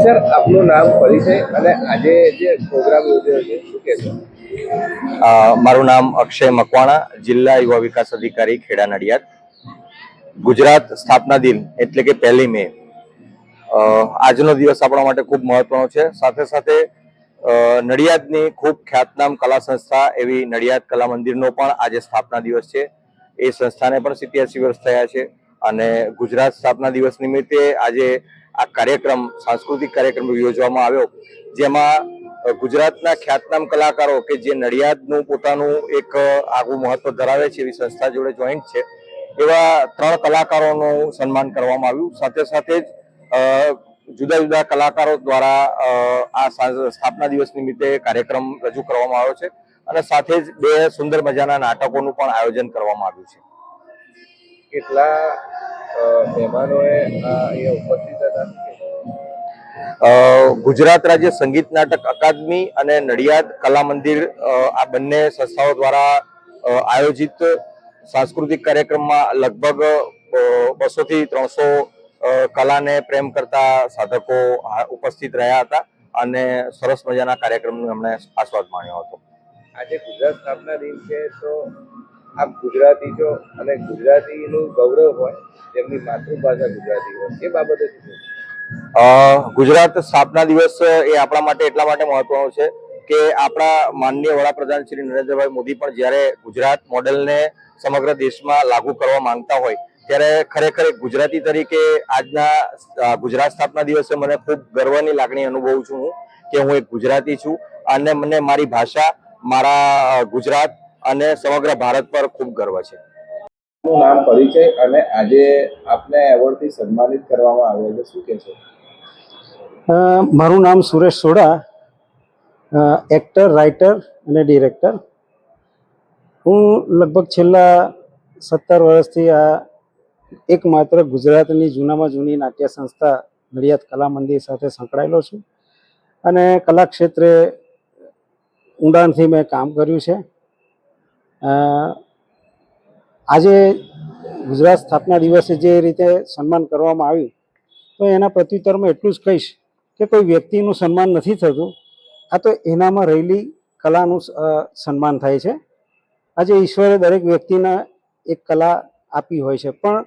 Sir, આપનું નામ, પરિચય અને આજે જે પ્રોગ્રામ યોજ્યો છે શું કહેશો? મારું નામ અક્ષય મકવાણા, જિલ્લા યુવા વિકાસ અધિકારી, ખેડા નડિયાદ. ગુજરાત સ્થાપના દિન એટલે કે 1 મે આજનો દિવસ આપણા માટે ખૂબ મહત્વનો છે. સાથે સાથે નડિયાદની ખૂબ ખ્યાતનામ કલા સંસ્થા એવી નડિયાદ કલા મંદિરનો પણ આજે સ્થાપના દિવસ છે. એ સંસ્થાને પણ 87 વર્ષ થયા છે અને ગુજરાત સ્થાપના દિવસ નિમિત્તે આજે આ કાર્યક્રમ, સાંસ્કૃતિક કાર્યક્રમ યોજવામાં આવ્યો, જેમાં ગુજરાતના ખ્યાતનામ કલાકારો કે જે નડિયાદનું પોતાનું એક આગવું મહત્વ ધરાવે છે એવી સંસ્થા જોડે જોઈન્ટ છે, એવા 3 કલાકારોનું સન્માન કરવામાં આવ્યું. સાથે સાથે જ જુદા જુદા કલાકારો દ્વારા આ સ્થાપના દિવસ નિમિત્તે કાર્યક્રમ રજૂ કરવામાં આવ્યો છે અને સાથે જ 2 સુંદર મજાના નાટકોનું પણ આયોજન કરવામાં આવ્યું છે. કેટલા મહેમાનોએ અહીંયા ઉપસ્થિત હતા? ગુજરાત રાજ્ય સંગીત નાટક અકાદમી અને નડિયાદ કલા મંદિર, આ બંને સંસ્થાઓ દ્વારા આયોજિત સાંસ્કૃતિક કાર્યક્રમમાં લગભગ 200 થી 300 કલાને પ્રેમ કરતા સાધકો ઉપસ્થિત રહ્યા હતા અને સરસ મજાના કાર્યક્રમનો એમણે આસ્વાદ માણ્યો હતો. આજે ગુજરાત સ્થાપના દિન છે, તો આપ ગુજરાતી છો અને ગુજરાતીનું ગૌરવ હોય, જેમની માતૃભાષા ગુજરાતી હોય, એ બાબતે ગુજરાત સ્થાપના દિવસ એ આપણા માટે એટલા માટે મહત્વનો છે કે આપણા માનનીય વડાપ્રધાન શ્રી નરેન્દ્રભાઈ મોદી પણ જ્યારે ગુજરાત મોડેલને સમગ્ર દેશમાં લાગુ કરવા માંગતા હોય ત્યારે ખરેખર ગુજરાતી તરીકે આજના ગુજરાત સ્થાપના દિવસે મને ખૂબ ગર્વની લાગણી અનુભવું છું કે હું એક ગુજરાતી છું અને મને મારી ભાષા, મારા ગુજરાત અને સમગ્ર ભારત પર ખૂબ ગર્વ છે. નામ, પરિચય અને આજે આપને એવોર્ડથી સન્માનિત કરવામાં આવ્યા છે, શું કહેશો? મારું નામ સુરેશ સોડા, એક્ટર, રાઇટર અને ડિરેક્ટર. હું લગભગ છેલ્લા 17 વર્ષથી આ એકમાત્ર ગુજરાતની જૂનામાં જૂની નાટ્ય સંસ્થા નડિયાદ કલા મંદિર સાથે સંકળાયેલો છું અને કલા ક્ષેત્રે ઊંડાણથી મેં કામ કર્યું છે. આજે ગુજરાત સ્થાપના દિવસે જે રીતે સન્માન કરવામાં આવ્યું, તો એના પ્રત્યુત્તરમાં એટલું જ કહીશ કે કોઈ વ્યક્તિનું સન્માન નથી થતું, આ તો એનામાં રહેલી કલાનું સન્માન થાય છે. આજે ઈશ્વરે દરેક વ્યક્તિને એક કલા આપી હોય છે, પણ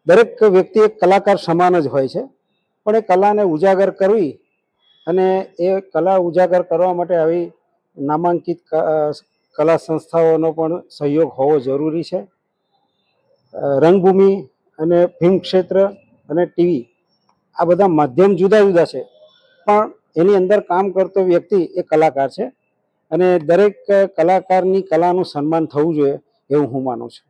દરેક વ્યક્તિ એક કલાકાર સમાન જ હોય છે. પણ એ કલાને ઉજાગર કરવી અને એ કલા ઉજાગર કરવા માટે આવી નામાંકિત કલા સંસ્થાઓનો પણ સહયોગ હોવો જરૂરી છે. રંગભૂમિ અને ફિલ્મ ક્ષેત્ર અને ટીવી, આ બધા માધ્યમ જુદા જુદા છે, પણ એની અંદર કામ કરતો વ્યક્તિ એ કલાકાર છે અને દરેક કલાકારની કલાનું સન્માન થવું જોઈએ એવું હું માનું છું.